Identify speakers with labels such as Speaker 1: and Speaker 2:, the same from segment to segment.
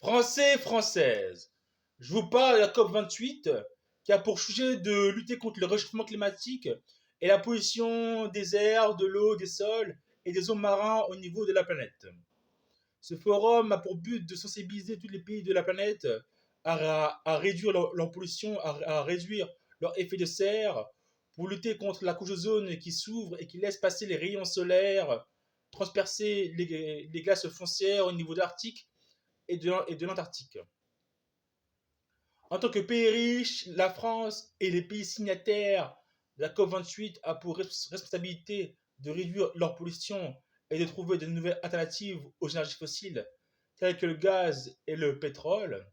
Speaker 1: Français, Françaises, je vous parle de la COP28 qui a pour sujet de lutter contre le réchauffement climatique et la pollution des airs, de l'eau, des sols et des eaux marins au niveau de la planète. Ce forum a pour but de sensibiliser tous les pays de la planète à réduire leur pollution, à réduire leur effet de serre, pour lutter contre la couche d'ozone qui s'ouvre et qui laisse passer les rayons solaires, transpercer les glaces foncières au niveau de l'Arctique et de l'Antarctique. En tant que pays riche, la France et les pays signataires de la COP28 a pour responsabilité de réduire leur pollution et de trouver de nouvelles alternatives aux énergies fossiles, telles que le gaz et le pétrole.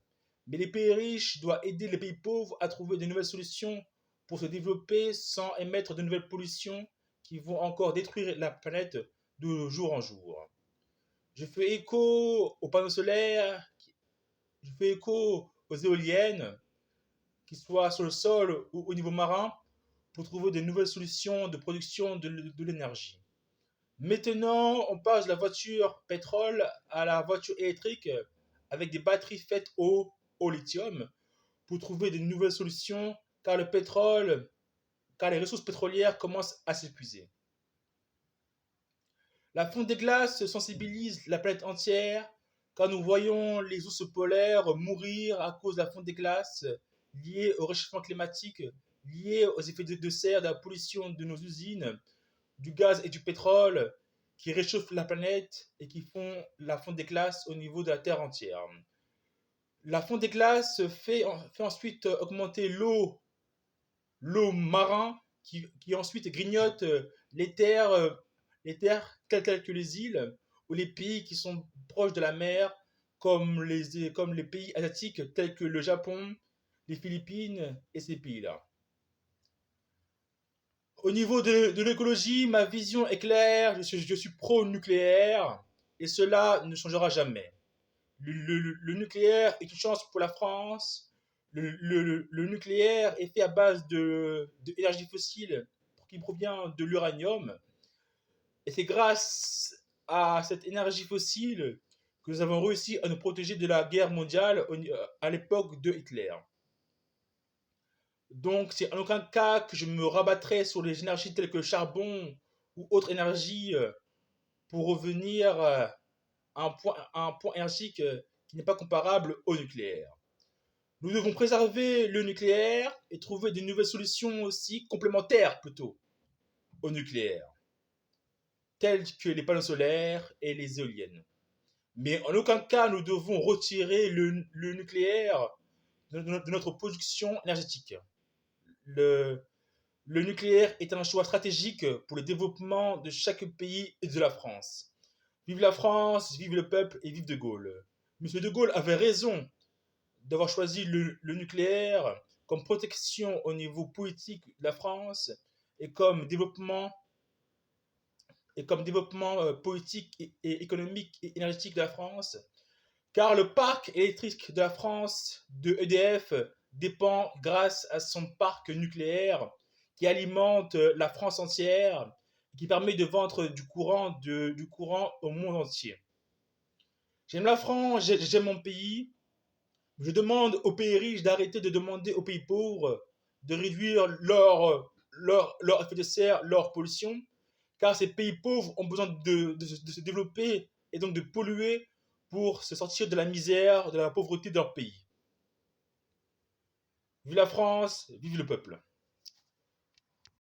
Speaker 1: Mais les pays riches doivent aider les pays pauvres à trouver de nouvelles solutions pour se développer sans émettre de nouvelles pollutions qui vont encore détruire la planète de jour en jour. Je fais écho aux panneaux solaires, je fais écho aux éoliennes, qu'ils soient sur le sol ou au niveau marin, pour trouver de nouvelles solutions de production de l'énergie. Maintenant, on passe de la voiture pétrole à la voiture électrique avec des batteries faites au lithium pour trouver de nouvelles solutions car les ressources pétrolières commencent à s'épuiser. La fonte des glaces sensibilise la planète entière car nous voyons les ours polaires mourir à cause de la fonte des glaces liée au réchauffement climatique, liée aux effets de serre, de la pollution de nos usines, du gaz et du pétrole qui réchauffent la planète et qui font la fonte des glaces au niveau de la Terre entière. La fonte des glaces fait ensuite augmenter l'eau marin qui ensuite grignote les terres telles que les îles ou les pays qui sont proches de la mer, comme les pays asiatiques tels que le Japon, les Philippines et ces pays-là. Au niveau de l'écologie, ma vision est claire, je suis pro-nucléaire et cela ne changera jamais. Le nucléaire est une chance pour la France. Le nucléaire est fait à base d'énergie fossile qui provient de l'uranium. Et c'est grâce à cette énergie fossile que nous avons réussi à nous protéger de la guerre mondiale à l'époque de Hitler. Donc, c'est en aucun cas que je me rabattrai sur les énergies telles que le charbon ou autres énergies pour revenir à un point énergique qui n'est pas comparable au nucléaire. Nous devons préserver le nucléaire et trouver de nouvelles solutions aussi complémentaires plutôt au nucléaire, telles que les panneaux solaires et les éoliennes. Mais en aucun cas nous devons retirer le nucléaire de notre production énergétique. Le, le nucléaire est un choix stratégique pour le développement de chaque pays et de la France. Vive la France, vive le peuple et vive De Gaulle. Monsieur De Gaulle avait raison d'avoir choisi le nucléaire comme protection au niveau politique de la France et comme développement politique et économique et énergétique de la France, car le parc électrique de la France, de EDF, dépend grâce à son parc nucléaire qui alimente la France entière et qui permet de vendre du courant au monde entier. J'aime la France, j'aime mon pays. Je demande aux pays riches d'arrêter de demander aux pays pauvres de réduire leur effet de serre, leur pollution, car ces pays pauvres ont besoin de se développer et donc de polluer pour se sortir de la misère, de la pauvreté de leur pays. Vive la France, vive le peuple.